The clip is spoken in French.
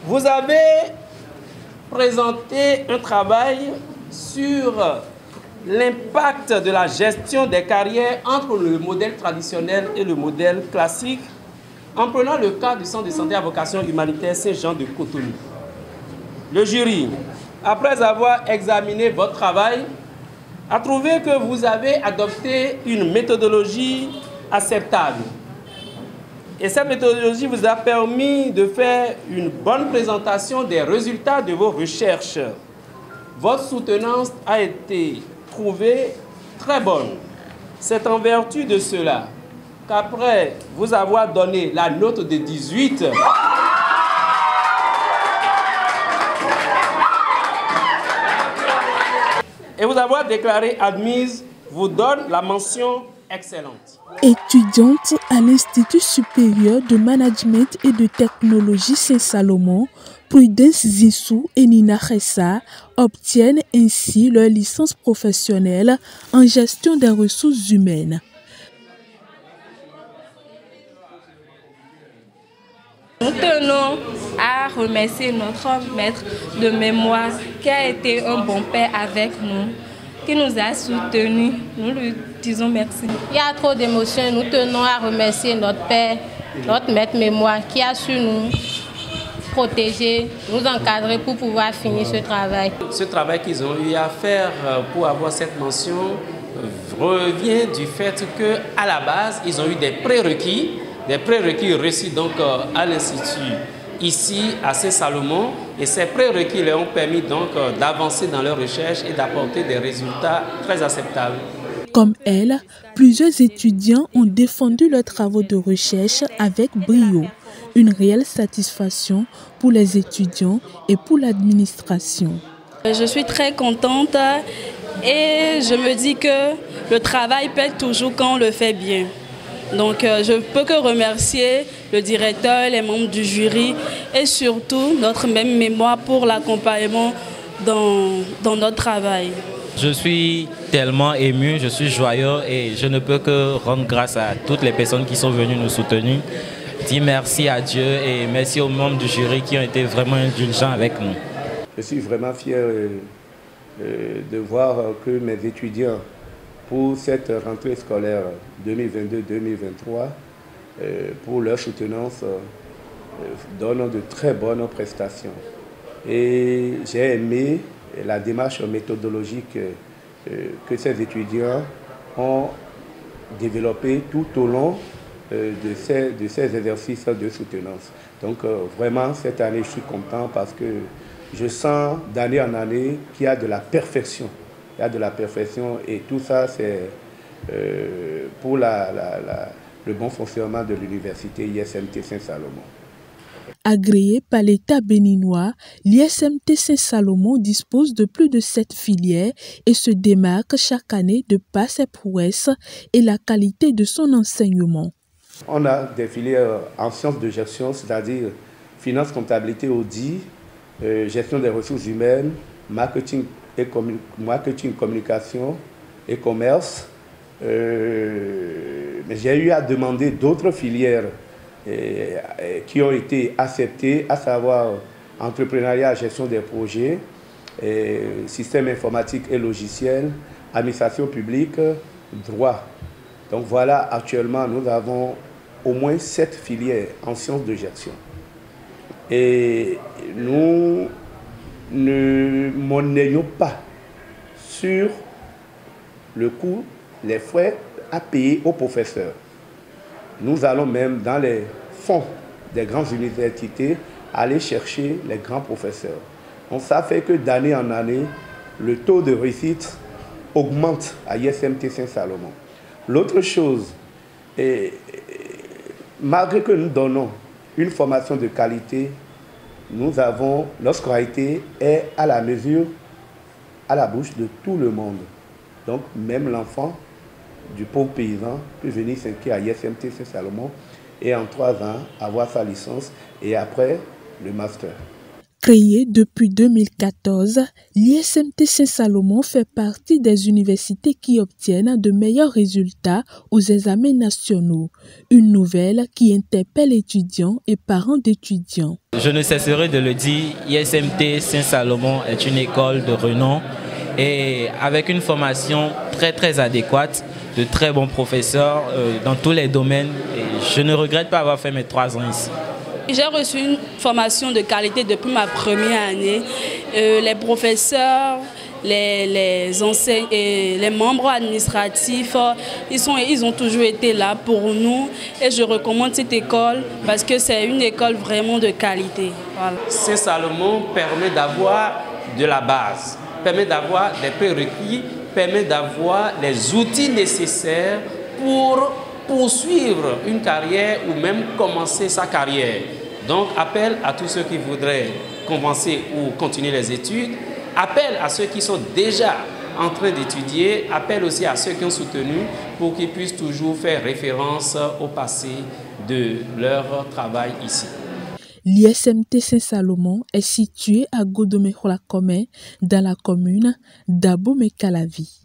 Vous avez présenté un travail sur l'impact de la gestion des carrières entre le modèle traditionnel et le modèle classique, en prenant le cas du Centre de santé à vocation humanitaire Saint-Jean de Cotonou. Le jury, après avoir examiné votre travail, a trouvé que vous avez adopté une méthodologie acceptable. Et cette méthodologie vous a permis de faire une bonne présentation des résultats de vos recherches. Votre soutenance a été trouvée très bonne. C'est en vertu de cela qu'après vous avoir donné la note de 18, et vous avoir déclaré admise, vous donne la mention excellente. Étudiante à l'Institut supérieur de management et de technologie Saint-Salomon, Prudence Zissou et Nina Khessa obtiennent ainsi leur licence professionnelle en gestion des ressources humaines. Nous tenons à remercier notre maître de mémoire qui a été un bon père avec nous, qui nous a soutenus. Nous lui disons merci. Il y a trop d'émotions. Nous tenons à remercier notre père, notre maître mémoire qui a su nous protéger, nous encadrer pour pouvoir finir ce travail. Ce travail qu'ils ont eu à faire pour avoir cette mention revient du fait qu'à la base, ils ont eu des prérequis reçus donc à l'Institut ici à Saint-Salomon, et ces prérequis leur ont permis donc d'avancer dans leurs recherches et d'apporter des résultats très acceptables. Comme elle, plusieurs étudiants ont défendu leurs travaux de recherche avec brio. Une réelle satisfaction pour les étudiants et pour l'administration. Je suis très contente et je me dis que le travail paie toujours quand on le fait bien. Donc je peux que remercier le directeur, les membres du jury et surtout notre même mémoire pour l'accompagnement dans notre travail. Je suis tellement ému, je suis joyeux et je ne peux que rendre grâce à toutes les personnes qui sont venues nous soutenir. Dire merci à Dieu et merci aux membres du jury qui ont été vraiment indulgents avec nous. Je suis vraiment fier de voir que mes étudiants, pour cette rentrée scolaire 2022-2023, pour leur soutenance, donnent de très bonnes prestations. Et j'ai aimé la démarche méthodologique que ces étudiants ont développée tout au long de ces exercices de soutenance. Donc vraiment, cette année, je suis content parce que je sens d'année en année qu'il y a de la perfection. Il y a de la perfection et tout ça, c'est pour le bon fonctionnement de l'université ISMT Saint-Salomon. Agréé par l'État béninois, l'ISMT Saint-Salomon dispose de plus de 7 filières et se démarque chaque année de par ses prouesses et la qualité de son enseignement. On a des filières en sciences de gestion, c'est-à-dire finance, comptabilité, audit, gestion des ressources humaines, marketing, communication et commerce. Mais j'ai eu à demander d'autres filières qui ont été acceptées, à savoir entrepreneuriat, gestion des projets, système informatique et logiciel, administration publique, droit. Donc voilà, actuellement, nous avons au moins 7 filières en sciences de gestion. Et nous ne monnayons pas sur le coût, les frais à payer aux professeurs. Nous allons même dans les fonds des grandes universités aller chercher les grands professeurs. Donc ça fait que d'année en année, le taux de réussite augmente à ISMT Saint-Salomon. L'autre chose, malgré que nous donnons une formation de qualité, nous avons, notre scolarité est à la mesure, à la bouche de tout le monde. Donc même l'enfant du pauvre paysan peut venir s'inscrire à ISMT Saint-Salomon et en 3 ans avoir sa licence et après le master. Créé depuis 2014, l'ISMT Saint-Salomon fait partie des universités qui obtiennent de meilleurs résultats aux examens nationaux. Une nouvelle qui interpelle étudiants et parents d'étudiants. Je ne cesserai de le dire, l'ISMT Saint-Salomon est une école de renom et avec une formation très adéquate, de très bons professeurs dans tous les domaines. Et je ne regrette pas avoir fait mes 3 ans ici. J'ai reçu une formation de qualité depuis ma première année. Les professeurs, les enseignants et les membres administratifs, ils ont toujours été là pour nous. Et je recommande cette école parce que c'est une école vraiment de qualité. Voilà. Saint-Salomon permet d'avoir de la base, permet d'avoir des prérequis, permet d'avoir les outils nécessaires pour poursuivre une carrière ou même commencer sa carrière. Donc, appel à tous ceux qui voudraient commencer ou continuer les études, appel à ceux qui sont déjà en train d'étudier, appel aussi à ceux qui ont soutenu pour qu'ils puissent toujours faire référence au passé de leur travail ici. L'ISMT Saint-Salomon est situé à Godomé-Rolakome dans la commune d'Abomey-Calavi.